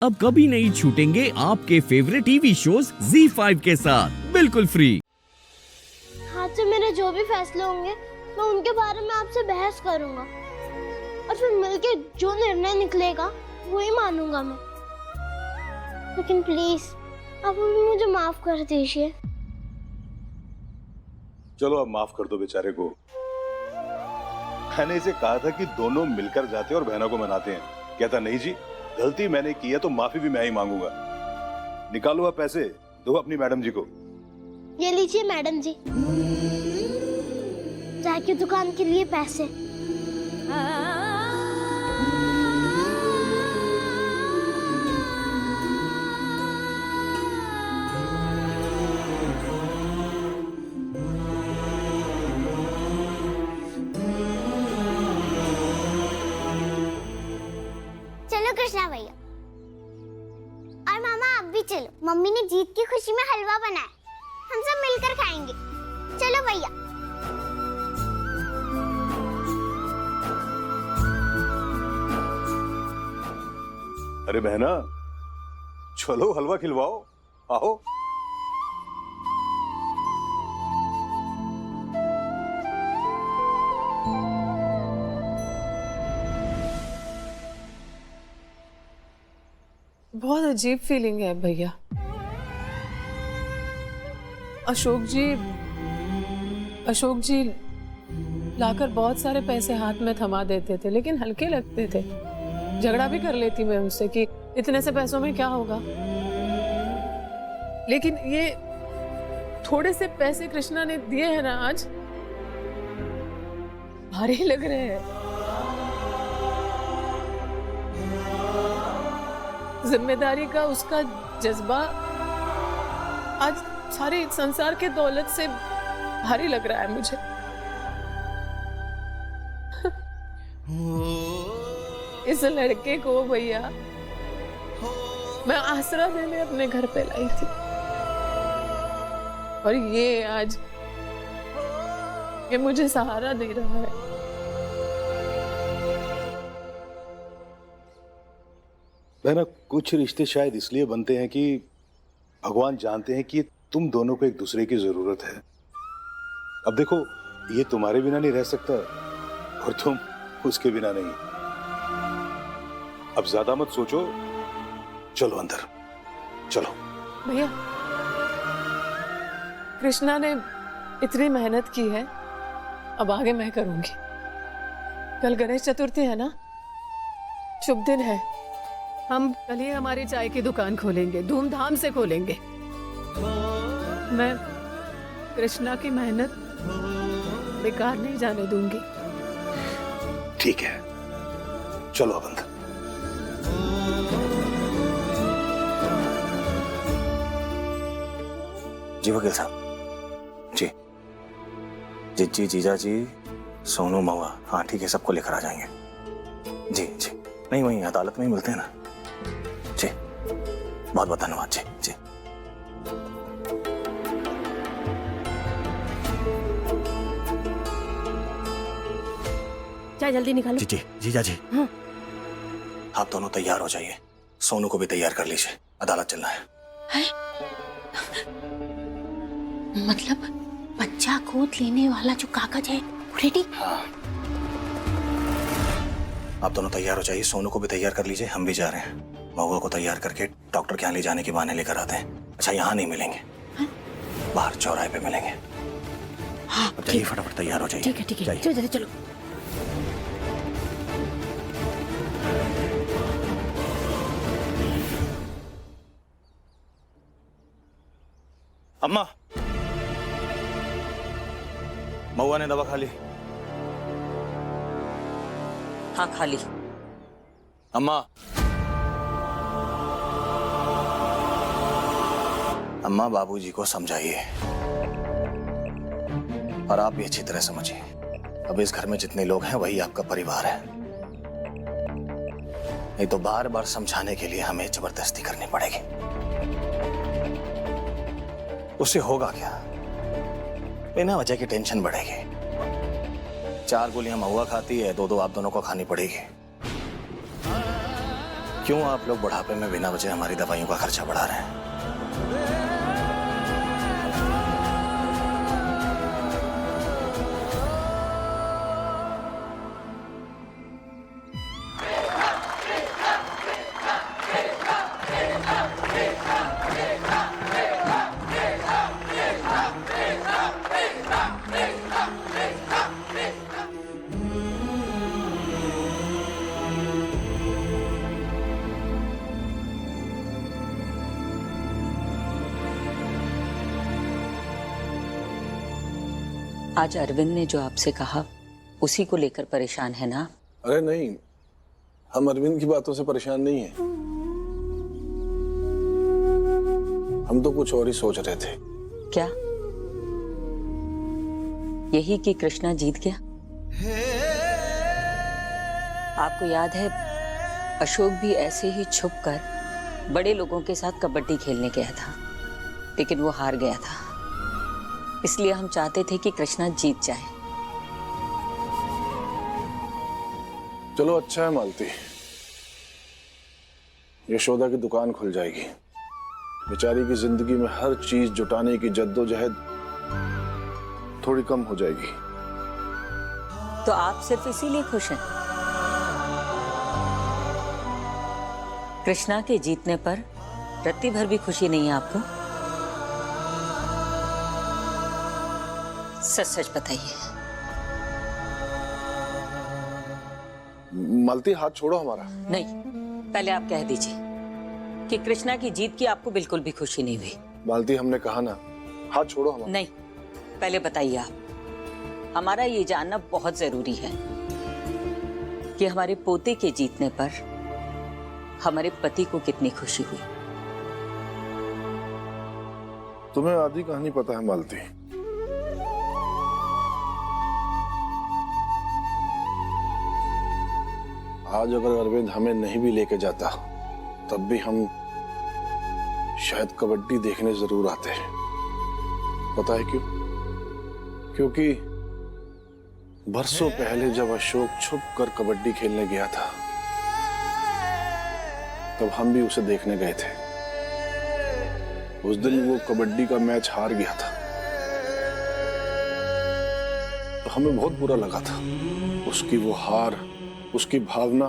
अब कभी नहीं छूटेंगे आपके फेवरेट टीवी शोज ZEE5 के साथ बिल्कुल फ्री। आज से मेरे जो भी फैसले होंगे मैं उनके बारे में आपसे बहस करूंगा और फिर मिलके जो निर्णय निकलेगा वही मानूंगा मैं। लेकिन प्लीज आप अभी मुझे माफ कर दीजिए। चलो अब माफ कर दो बेचारे को। मैंने इसे कहा था कि दोनों मिलकर जाते और बहनों को मनाते हैं। कहता नहीं जी, गलती मैंने की है तो माफी भी मैं ही मांगूंगा। निकालो अब पैसे, दो अपनी मैडम जी को। ये लीजिए मैडम जी, चाय की दुकान के लिए पैसे। चलो कृष्णा भैया और मामा आप भी चलो। मम्मी ने जीत की खुशी में हलवा बनाया, हम सब मिलकर खाएंगे। चलो भैया। अरे बहना, चलो हलवा खिलवाओ, आओ। बहुत अजीब फीलिंग है भैया। अशोक जी लाकर बहुत सारे पैसे हाथ में थमा देते थे, लेकिन हल्के लगते थे। झगड़ा भी कर लेती मैं उनसे कि इतने से पैसों में क्या होगा, लेकिन ये थोड़े से पैसे कृष्णा ने दिए हैं ना, आज भारी लग रहे हैं। जिम्मेदारी का उसका जज्बा आज सारे संसार के दौलत से भारी लग रहा है मुझे। इस लड़के को भैया मैं आसरा देने अपने घर पे लाई थी, और ये आज ये मुझे सहारा दे रहा है। बहना, कुछ रिश्ते शायद इसलिए बनते हैं कि भगवान जानते हैं कि तुम दोनों को एक दूसरे की जरूरत है। अब देखो, ये तुम्हारे बिना नहीं रह सकता और तुम उसके बिना नहीं। अब ज्यादा मत सोचो, चलो अंदर चलो। भैया, कृष्णा ने इतनी मेहनत की है, अब आगे मैं करूंगी। कल गणेश चतुर्थी है ना, शुभ दिन है। हम कल ही हमारी चाय की दुकान खोलेंगे, धूमधाम से खोलेंगे। मैं कृष्णा की मेहनत बेकार नहीं जाने दूंगी। ठीक है, चलो अब अंदर। जी वकील साहब। जी जी जी जीजा जी, सोनू महुआ, हाँ ठीक है, सबको लेकर आ जाएंगे। जी जी, नहीं वहीं अदालत में ही मिलते हैं ना। जी बहुत बहुत धन्यवाद। जी जी चाय जल्दी निकालो। जी जी जीजा जी, हाँ। आप दोनों तैयार हो जाइए, सोनू को भी तैयार कर लीजिए, अदालत चलना है। मतलब बच्चा गोद लेने वाला जो कागज है रेडी? हाँ, आप दोनों तैयार हो जाइए, सोनू को भी तैयार कर लीजिए, हम भी जा रहे हैं। महुआ को तैयार करके डॉक्टर के यहाँ ले जाने के बहाने लेकर आते हैं। अच्छा, यहाँ नहीं मिलेंगे, बाहर चौराहे पे मिलेंगे। हाँ, अब जाइए, फटाफट तैयार हो जाइए। ठीक है ठीक है, चलो जल्दी चलो। अम्मा, महुआ ने दवा खा ली? हाँ खा ली। अम्मा, अम्मा बाबूजी को समझाइए, और आप भी अच्छी तरह समझिए। अब इस घर में जितने लोग हैं वही आपका परिवार है, नहीं तो बार बार समझाने के लिए हमें जबरदस्ती करनी पड़ेगी। उससे होगा क्या? बिना वजह की टेंशन बढ़ेगी। 4 गोलियां महुआ खाती है, 2-2 आप दोनों को खानी पड़ेगी। क्यों आप लोग बुढ़ापे में बिना वजह हमारी दवाइयों का खर्चा बढ़ा रहे हैं? आज अरविंद ने जो आपसे कहा उसी को लेकर परेशान है ना? अरे नहीं, हम अरविंद की बातों से परेशान नहीं हैं। हम तो कुछ और ही सोच रहे थे। क्या यही कि कृष्णा जीत गया? आपको याद है अशोक भी ऐसे ही छुपकर बड़े लोगों के साथ कबड्डी खेलने गया था, लेकिन वो हार गया था। इसलिए हम चाहते थे कि कृष्णा जीत जाए। चलो अच्छा है मालती, यशोदा की दुकान खुल जाएगी। बेचारी की जिंदगी में हर चीज जुटाने की जद्दोजहद थोड़ी कम हो जाएगी। तो आप सिर्फ इसीलिए खुश हैं? कृष्णा के जीतने पर रत्ती भर भी खुशी नहीं है आपको? सच सच बताइए। मालती हाथ छोड़ो हमारा। नहीं, पहले आप कह दीजिए कि कृष्णा की जीत की आपको बिल्कुल भी खुशी नहीं हुई। मालती हमने कहा ना, हाथ छोड़ो हमारा। नहीं, पहले बताइए आप। हमारा ये जानना बहुत जरूरी है कि हमारे पोते के जीतने पर हमारे पति को कितनी खुशी हुई। तुम्हें आधी कहानी पता है मालती। आज अगर अरविंद हमें नहीं भी लेके जाता तब भी हम शायद कबड्डी देखने जरूर आते हैं। पता है क्यों? क्योंकि बरसों पहले जब अशोक छुप कर कबड्डी खेलने गया था तब हम भी उसे देखने गए थे। उस दिन वो कबड्डी का मैच हार गया था तो हमें बहुत बुरा लगा था। उसकी वो हार, उसकी भावना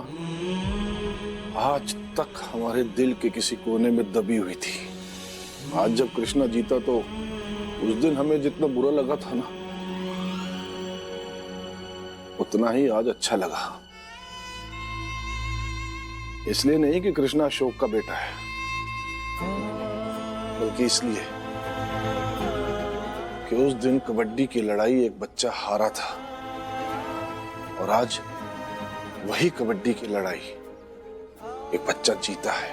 आज तक हमारे दिल के किसी कोने में दबी हुई थी। आज जब कृष्णा जीता तो उस दिन हमें जितना बुरा लगा था ना, उतना ही आज अच्छा लगा। इसलिए नहीं कि कृष्णा अशोक का बेटा है, बल्कि इसलिए कि उस दिन कबड्डी की लड़ाई एक बच्चा हारा था और आज वही कबड्डी की लड़ाई एक बच्चा जीता है।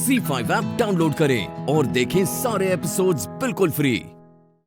Z5 ऐप डाउनलोड करें और देखें सारे एपिसोड्स बिल्कुल फ्री।